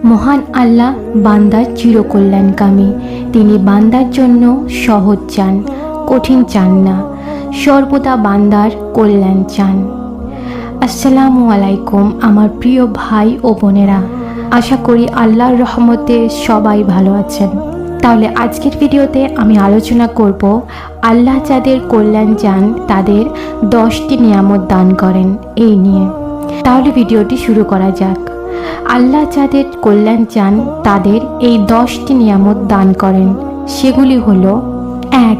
মহান আল্লাহ বান্দার চিরকল্যাণকামী। তিনি বান্দার জন্য সহজ চান, কঠিন চান না, সর্বদা বান্দার কল্যাণ চান। আসসালামু আলাইকুম আমার প্রিয় ভাই ও বোনেরা, আশা করি আল্লাহর রহমতে সবাই ভালো আছেন। তাহলে আজকের ভিডিওতে আমি আলোচনা করব আল্লাহ যাদের কল্যাণ চান তাদের 10টি নিয়ামত দান করেন এই নিয়ে। তাহলে ভিডিওটি শুরু করা যাক। আল্লাহ যাদের কল্যাণ চান তাদের এই 10টি নিয়ামত দান করেন। সেগুলি হলো: 1.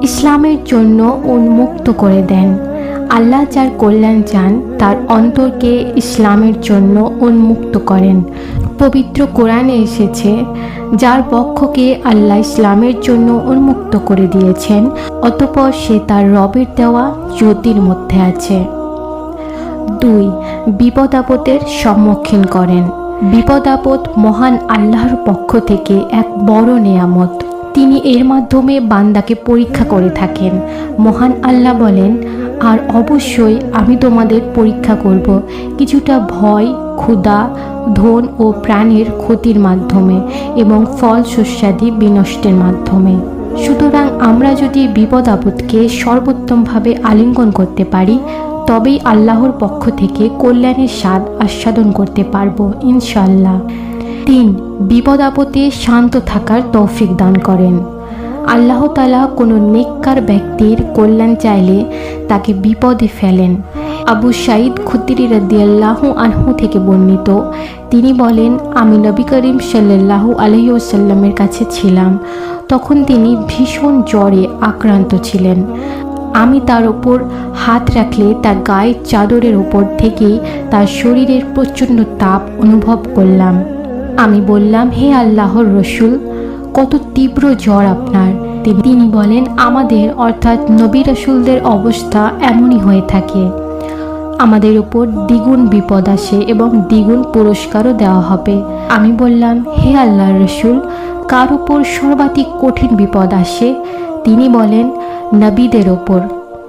ইসলামের জন্য উন্মুক্ত করে দেন। আল্লাহ যার কল্যাণ চান তার অন্তরকে ইসলামের জন্য উন্মুক্ত করেন। পবিত্র কোরআনে এসেছে, যার বক্ষকে আল্লাহ ইসলামের জন্য উন্মুক্ত করে দিয়েছেন, অতঃপর সে তার রবের দেওয়া জ্যোতির মধ্যে আছে। 2. বিপদ আপদের সম্মুখীন করেন। বিপদ আপদ মহান আল্লাহর পক্ষ থেকে এক বড় নেয়ামত। তিনি এর মাধ্যমে বান্দাকে পরীক্ষা করে থাকেন। মহান আল্লাহ বলেন, আর অবশ্যই আমি তোমাদের পরীক্ষা করব কিছুটা ভয়, ক্ষুধা, ধন ও প্রাণের ক্ষতির মাধ্যমে এবং ফল শস্যাদি বিনষ্টের মাধ্যমে। সুতরাং আমরা যদি বিপদ আপদকে সর্বোত্তমভাবে আলিঙ্গন করতে পারি, তবেই আল্লাহর পক্ষ থেকে কল্যাণের স্বাদ আস্বাদন করতে পারবো ইনশাআল্লাহ। 3. বিপদ আপদে শান্ত থাকার তৌফিক দান করেন। আল্লাহ তাআলা কোনো নেককার ব্যক্তির কল্যাণ চাইলে তাকে বিপদে ফেলেন। আবু সাঈদ খুদরি রাদিয়াল্লাহু আনহু থেকে বর্ণিত, তিনি বলেন, আমি নবী করিম সাল্লাল্লাহু আলাইহি ওয়াসাল্লামের কাছে ছিলাম। তখন তিনি ভীষণ জ্বরে আক্রান্ত ছিলেন। আমি তার ওপর হাত রাখলে তার গায়ের চাদরের ওপর থেকেই তার শরীরের প্রচণ্ড তাপ অনুভব করলাম। আমি বললাম, হে আল্লাহর রসুল, কত তীব্র জ্বর আপনার? তিনি বলেন, আমাদের অর্থাৎ নবী রাসূলদের অবস্থা এমনই হয়ে থাকে। আমাদের উপর দ্বিগুণ বিপদ আসে এবং দ্বিগুণ পুরস্কারও দেওয়া হবে। আমি বললাম, হে আল্লাহর রসুল, কার উপর সর্বাধিক কঠিন বিপদ আসে? তিনি বলেন, নবীদের ওপর।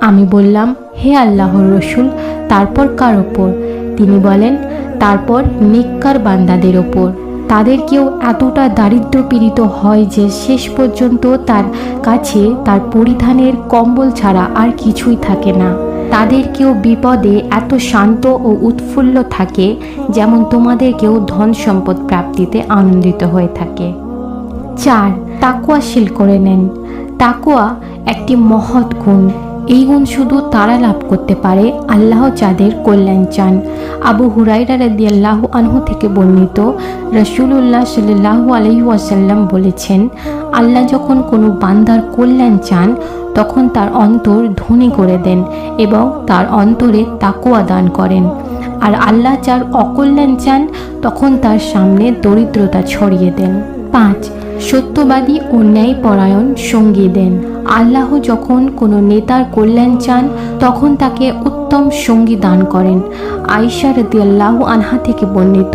আমি বললাম, হে আল্লাহর রসুল, তারপর কার ওপর? তিনি বলেন, তারপর নেককার বান্দাদের ওপর। তাদেরকেও এতটা দারিদ্র পীড়িত হয় যে শেষ পর্যন্ত তার কাছে তার পরিধানের কম্বল ছাড়া আর কিছুই থাকে না। তাদেরকেও বিপদে এত শান্ত ও উৎফুল্ল থাকে যেমন তোমাদেরকেও ধন সম্পদ প্রাপ্তিতে আনন্দিত হয়ে থাকে। 4. তাকওয়াশীল করে নেন। তাকওয়া একটি মহৎ গুণ। এই গুণ শুধু তারা লাভ করতে পারে আল্লাহ যাদের কল্যাণ চান। আবু হুরায়রা রাদিয়াল্লাহু আনহু থেকে বর্ণিত, রাসূলুল্লাহ সাল্লাল্লাহু আলাইহি ওয়াসাল্লাম বলেছেন, আল্লাহ যখন কোনো বান্দার কল্যাণ চান তখন তার অন্তর ধনী করে দেন এবং তার অন্তরে তাকওয়া দান করেন। আর আল্লাহ যার অকল্যাণ চান তখন তার সামনে দরিদ্রতা ছড়িয়ে দেন। 5. সত্যবাদী ও ন্যায়পরায়ণ সঙ্গী দেন। আল্লাহ যখন কোনো নেতার কল্যাণ চান তখন তাকে উত্তম সঙ্গী দান করেন। আয়েশা রাদিয়াল্লাহু আনহা থেকে বর্ণিত,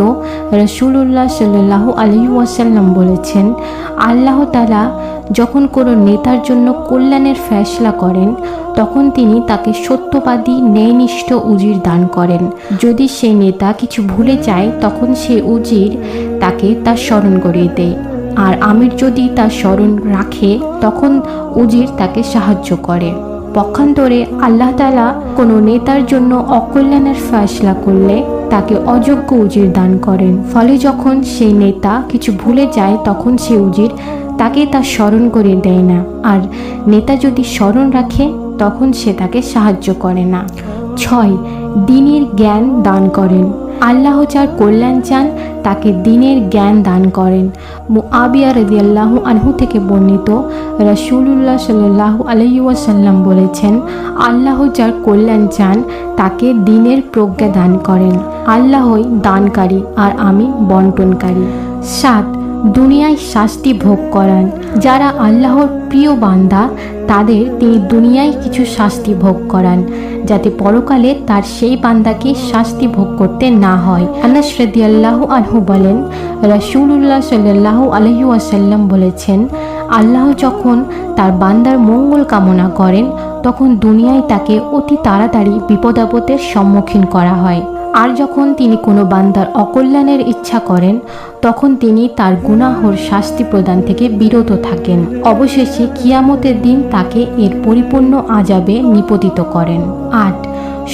রাসূলুল্লাহ সাল্লাল্লাহু আলাইহি ওয়াসাল্লাম বলেছেন, আল্লাহ তাআলা যখন কোনো নেতার জন্য কল্যাণের ফয়সালা করেন তখন তিনি তাকে সত্যবাদী ন্যায়নিষ্ঠ উজির দান করেন। যদি সে নেতা কিছু ভুলে যায় তখন সে উজির তাকে তার স্মরণ করিয়ে দেয়, আর আমির যদি তার স্মরণ রাখে তখন উজির তাকে সাহায্য করে। পক্ষান্তরে আল্লাহ তাআলা কোনো নেতার জন্য অকল্যাণের ফয়সালা করলে তাকে অযোগ্য উজির দান করেন। ফলে যখন সেই নেতা কিছু ভুলে যায় তখন সে উজির তাকে তার স্মরণ করে দেয় না, আর নেতা যদি স্মরণ রাখে তখন সে তাকে সাহায্য করে না। 6. দ্বীনের জ্ঞান দান করেন। আল্লাহ যার কল্যাণ চান তাকে দ্বীনের জ্ঞান দান করেন। মুআবিয়া রাদিয়াল্লাহু আনহু থেকে বর্ণিত, রাসূলুল্লাহ সাল্লাল্লাহু আলাইহি ওয়াসাল্লাম বলেছেন, আল্লাহ যার কল্যাণ চান তাকে দ্বীনের প্রজ্ঞা দান করেন। আল্লাহই দানকারী আর আমি বন্টনকারী। 7. দুনিয়ায় শাস্তি ভোগ করান। যারা আল্লাহর প্রিয় বান্দা তাদের তিনি দুনিয়ায় কিছু শাস্তি ভোগ করান যাতে পরকালে তার সেই বান্দাকে শাস্তি ভোগ করতে না হয়। আনাস রাদিয়াল্লাহু আনহু বলেন, রাসূলুল্লাহ সাল্লাল্লাহু আলাইহি ওয়াসাল্লাম বলেছেন, আল্লাহ যখন তার বান্দার মঙ্গল কামনা করেন তখন দুনিয়ায় তাকে অতি তাড়াতাড়ি বিপদ আপদের সম্মুখীন করা হয়। আর যখন তিনি কোনো বান্দার অকল্যাণের ইচ্ছা করেন তখন তিনি তার গুনাহর শাস্তি প্রদান থেকে বিরত থাকেন। অবশেষে কিয়ামতের দিন তাকে এর পরিপূর্ণ আযাবে নিপতিত করেন। 8.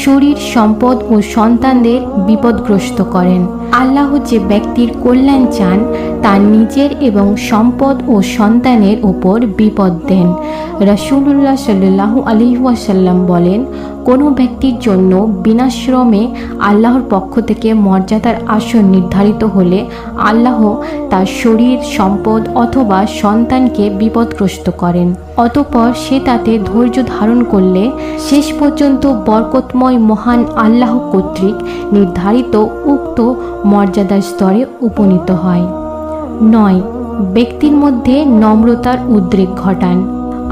শরীর, সম্পদ ও সন্তানদের বিপদগ্রস্ত করেন। আল্লাহ যে ব্যক্তির কল্যাণ চান তার নিজের এবং সম্পদ ও সন্তানের ওপর বিপদ দেন। রাসূলুল্লাহ সাল্লাল্লাহু আলাইহি ওয়াসাল্লাম বলেন, কোনো ব্যক্তির জন্য বিনাশ্রমে আল্লাহর পক্ষ থেকে মর্যাদার আসন নির্ধারিত হলে আল্লাহ তার শরীর, সম্পদ অথবা সন্তানকে বিপদগ্রস্ত করেন। অতঃপর সে তাতে ধৈর্য ধারণ করলে শেষ পর্যন্ত বরকতময় মহান আল্লাহ কর্তৃক নির্ধারিত উক্ত মর্যাদার স্তরে উপনীত হয়। 9. ব্যক্তির মধ্যে নম্রতার উদ্রেক ঘটান।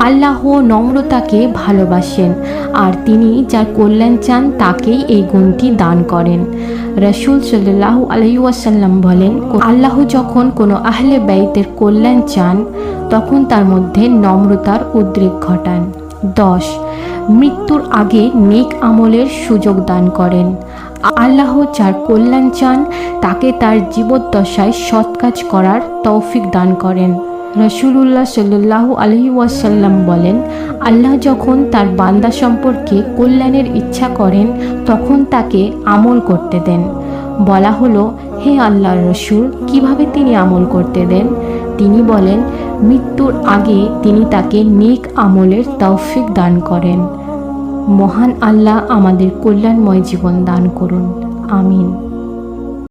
আল্লাহ নম্রতাকে ভালোবাসেন আর তিনি যার কল্যাণ চান তাকেই এই গুণটি দান করেন। রাসূল সাল্লাল্লাহু আলাইহি ওয়াসাল্লাম বলেন, আল্লাহ যখন কোনো আহলে বাইতের কল্যাণ চান তখন তার মধ্যে নম্রতার উদ্রেক ঘটান। 10. মৃত্যুর আগে নেক আমলের সুযোগ দান করেন। আল্লাহ যার কল্যাণ চান তাকে তার জীবদ্দশায় সৎ কাজ করার তৌফিক দান করেন। রাসূলুল্লাহ সাল্লাল্লাহু আলাইহি ওয়াসাল্লাম বলেন, আল্লাহ যখন তার বান্দা সম্পর্কে কল্যাণের ইচ্ছা করেন তখন তাকে আমল করতে দেন। বলা হলো, হে আল্লাহর রাসূল, কিভাবে তিনি আমল করতে দেন? তিনি বলেন, মৃত্যুর আগে তিনি তাকে নেক আমলের তৌফিক দান করেন। মহান আল্লাহ আমাদের কল্যাণময় জীবন দান করুন। আমিন।